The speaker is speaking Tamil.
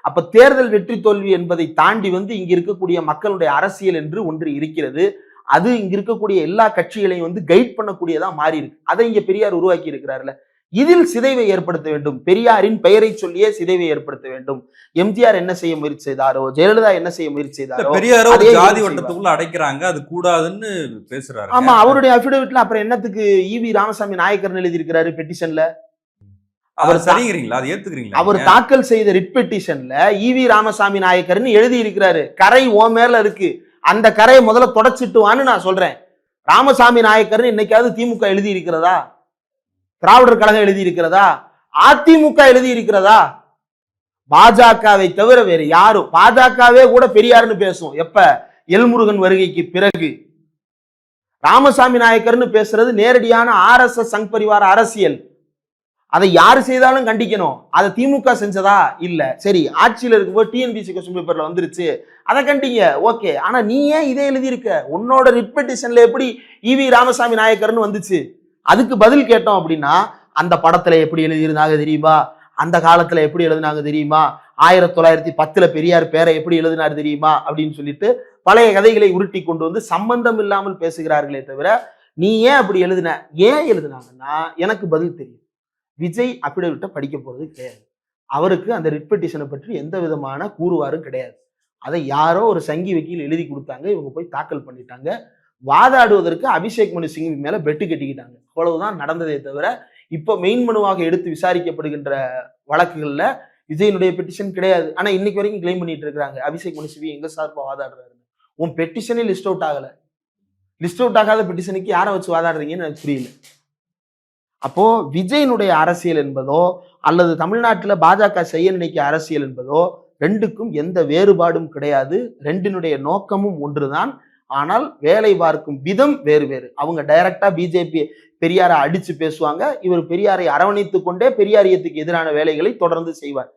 அப்ப தேர்தல் வெற்றி தோல்வி என்பதை தாண்டி இங்க இருக்கக்கூடிய மக்களுடைய அரசியல் என்று ஒன்று இருக்கிறது. அது இங்க இருக்கக்கூடிய எல்லா கட்சிகளையும் கைட் பண்ணக்கூடியதா மாறி இருக்கு. அதை இங்க பெரியார் உருவாக்கி இருக்கிறார்ல. இதில் சிதைவை ஏற்படுத்த வேண்டும். பெரியாரின் பெயரை சொல்லியே சிதைவை ஏற்படுத்த வேண்டும். எம்ஜிஆர் என்ன செய்ய முயற்சி செய்தாரோ, ஜெயலலிதா என்ன செய்ய முயற்சி செய்தாரோ, பெரியாரோ ஜாதி வட்டத்துக்குள்ள அடைக்கிறாங்க, அது கூடாதுன்னு பேசுறாரு. ஆமா, அவருடைய அபிடவிட்ல அப்புறம் என்னத்துக்கு ஈவி ராமசாமி நாயக்கர் எழுதி இருக்கிறாரு பெட்டிஷன்ல. அவர் சரிங்கிறீங்களா? அது ஏத்துக்கிறீங்களா? அவர் தாக்கல் செய்த ரிட் பெட்டிஷன்ல ஈவி ராமசாமி நாயக்கர்னு எழுதி இருக்கிறாரு. கரை ஓ மேல இருக்கு. அந்த கரையை முதல்ல தொடச்சிட்டுவான்னு நான் சொல்றேன். ராமசாமி நாயக்கர்னு இன்னைக்காவது திமுக எழுதி இருக்கிறதா? திராவிடர் கழகம் எழுதி இருக்கிறதா? அதிமுக எழுதி இருக்கிறதா? பாஜகவை தவிர வேறு யாரும், பாஜகவே கூட பெரியாருன்னு பேசும். எப்ப? எல்முருகன் வருகைக்கு பிறகு. ராமசாமி நாயக்கர்னு பேசுறது நேரடியான RSS சங் பரிவார அரசியல். அதை யாரு செய்தாலும் கண்டிக்கணும். அதை திமுக செஞ்சதா? இல்ல. சரி, ஆட்சியில் இருக்கும்போது TNPSC கொஸ்டின் பேப்பர்ல வந்துருச்சு, அதை கண்டிங்க, ஓகே. ஆனா நீ ஏன் இதை எழுதி இருக்க? உன்னோட ரிட் பெட்டிஷன்ல எப்படி ஈவி ராமசாமி நாயக்கர்னு வந்துச்சு? அதுக்கு பதில் கேட்டோம் அப்படின்னா, அந்த படத்துல எப்படி எழுதியிருந்தாங்க தெரியுமா? அந்த காலத்துல எப்படி எழுதினாங்க தெரியுமா? 1910 பெரியார் பேரை எப்படி எழுதினார் தெரியுமா? அப்படின்னு சொல்லிட்டு பழைய கதைகளை உருட்டி கொண்டு சம்பந்தம் இல்லாமல் பேசுகிறார்களே தவிர, நீ ஏன் அப்படி எழுதின? ஏன் எழுதினாங்கன்னா எனக்கு பதில் தெரியும். விஜய் அபிடவிட்ட படிக்க போறது கிடையாது. அவருக்கு அந்த ரிட் பெட்டிஷனை பற்றி எந்த விதமான கூறுவாரும் கிடையாது. அதை யாரோ ஒரு சங்கி வக்கீல் எழுதி கொடுத்தாங்க, இவங்க போய் தாக்கல் பண்ணிட்டாங்க. வாதாடுவதற்கு அபிஷேக் மனு சிங் மேல பெட்டு கட்டிக்கிட்டாங்க. அவ்வளவுதான் நடந்ததே தவிர, இப்ப மெயின் மனுவாக எடுத்து விசாரிக்கப்படுகின்ற வழக்குகள்ல விஜயனுடைய பெட்டிஷன் கிடையாது. ஆனா இன்னைக்கு வரைக்கும் கிளைம் பண்ணிட்டு இருக்காங்க, அபிஷேக் மனு சிங் எங்க சார்பா வாதாடுறாரு. உன் பெட்டிஷனே லிஸ்ட் அவுட் ஆகல. லிஸ்ட் அவுட் ஆகாத பெட்டிஷனுக்கு யாரை வச்சு வாதாடுறீங்கன்னு எனக்கு புரியல. அப்போ விஜயனுடைய அரசியல் என்பதோ அல்லது தமிழ்நாட்டில் பாஜக செய்ய நினைக்க அரசியல் என்பதோ ரெண்டுக்கும் எந்த வேறுபாடும் கிடையாது. ரெண்டினுடைய நோக்கமும் ஒன்றுதான். ஆனால் வேலை பார்க்கும் விதம் வேறு வேறு. அவங்க டைரக்டா பிஜேபி பெரியாரை அடிச்சு பேசுவாங்க. இவர் பெரியாரை அரவணைத்துக் கொண்டே பெரியாரியத்துக்கு எதிரான வேலைகளை தொடர்ந்து செய்வார்.